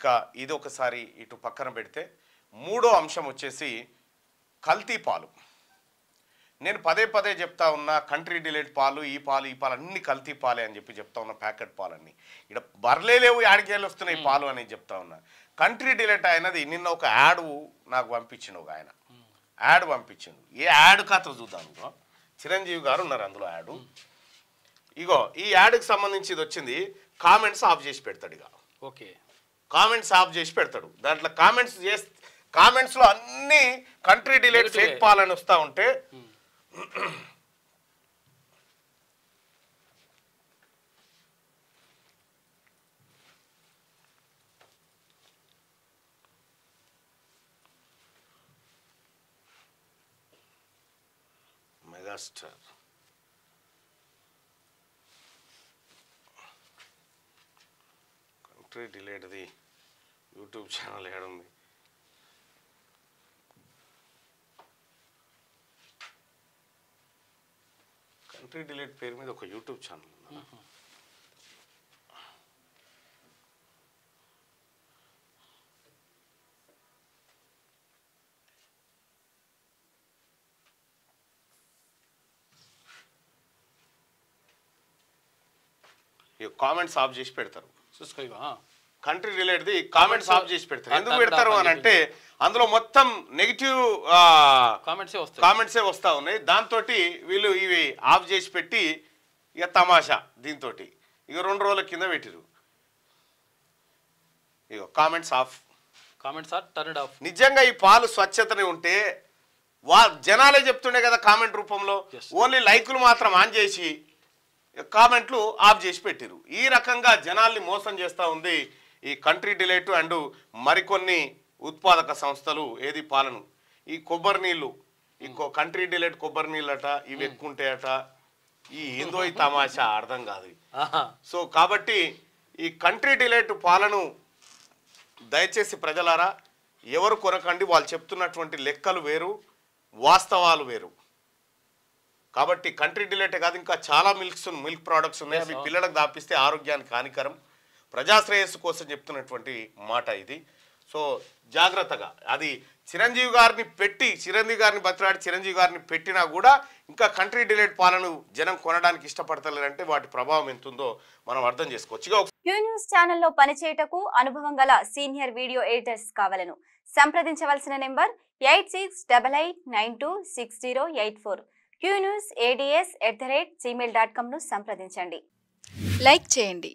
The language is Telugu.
ఇక ఇది ఒకసారి ఇటు పక్కన పెడితే మూడో అంశం వచ్చేసి కల్తీ పాలు. నేను పదే పదే చెప్తా ఉన్నా, కంట్రీ డిలైట్ పాలు ఈ పాలు అన్ని కల్తీ పాలే అని చెప్తా ఉన్నా. ప్యాకెట్ పాలన్నీ ఇక్కడ బర్లే లేవు, యాడికేళ్ళు వస్తున్నాయి పాలు అని చెప్తా ఉన్నా. కంట్రీ డిలైట్ అయినది నిన్న ఒక యాడ్ నాకు పంపించిండు, ఒక ఆయన యాడ్ పంపించిండు. ఏ యాడ్ కథ చూద్దాం. ఇగో చిరంజీవి గారు ఉన్నారు అందులో యాడ్. ఇగో ఈ యాడ్కి సంబంధించి ఇది వచ్చింది. కామెంట్స్ ఆఫ్ చేసి పెడతాడు. ఇక ఓకే, కామెంట్స్ ఆఫ్ చేసి పెడతాడు. దాంట్లో కామెంట్స్లో అన్ని కంట్రీ డిలైట్ ఫేక్ పాలని వస్తూ ఉంటే మెగాస్టార్ కంట్రీ డిలైట్ది యూట్యూబ్ ఛానల్ ఏడుంది? కంట్రీ డిలైట్ పేరు మీద ఒక యూట్యూబ్ ఛానల్ ఉంది. కామెంట్స్ ఆఫ్ చేసి పెడతారు. కంట్రీ రిలేటెడ్ది కామెంట్స్ ఆఫ్ చేసి పెడతారు. ఎందుకు పెడతారు అని అంటే అందులో మొత్తం నెగిటివ్ కామెంట్సే వస్తూ ఉన్నాయి. దాంతో వీళ్ళు ఇవి ఆఫ్ చేసి పెట్టి ఇక తమాషా దీంతో ఇక 2 రోజుల కింద పెట్టిరు. ఇక కామెంట్స్ ఆఫ్ నిజంగా ఈ పాలు స్వచ్ఛతనే ఉంటే జనాలే చెప్తుండే కదా కామెంట్ రూపంలో. ఓన్లీ లైకులు మాత్రం ఆన్ చేసి కామెంట్లు ఆఫ్ చేసి పెట్టిరు. ఈ రకంగా జనాల్ని మోసం చేస్తూ ఉంది ఈ కంట్రీ డిలైట్ అండ్ మరికొన్ని ఉత్పాదక సంస్థలు. ఏది పాలను ఈ కొబ్బరి నీళ్ళు, ఇంకో కంట్రీ డిలైట్ కొబ్బరి నీళ్ళట, ఇవి ఎక్కువ ఉంటాయట. ఈ ఏందో ఈ తమాషా అర్థం కాదు. సో కాబట్టి ఈ కంట్రీ డిలైట్ పాలను దయచేసి ప్రజలారా ఎవరు కొనకండి. వాళ్ళు చెప్తున్నటువంటి లెక్కలు వేరు, వాస్తవాలు వేరు. కాబట్టి కంట్రీ డిలైటే కాదు, ఇంకా చాలా మిల్క్ ప్రోడక్ట్స్ ఉన్నాయి. అవి పిల్లలకు దాపిస్తే ఆరోగ్యానికి హానికరం. ప్రజాశ్రేయస్సు కోసం చెప్తున్నటువంటి మాట ఇది. సో జాగ్రత్తగా అది చిరంజీవి గారిని బతిలాడి చిరంజీవి గారిని పెట్టినా కూడా ఇంకా కంట్రీ డిలైట్ పాలను జనం కొనడానికి ఇష్టపడతలేరంటే వాటి ప్రభావం ఎంత ఉందో మనం అర్థం చేసుకోవచ్చు. క్యూ న్యూస్ ఛానల్లో పనిచేయటకు అనుభవం గల సీనియర్ వీడియో ఎడిటర్స్ కావాలను సంప్రదించవలసిన నెంబర్ 8688926084. qnews@gmail.com ను సంప్రదించండి. లైక్ చేయండి,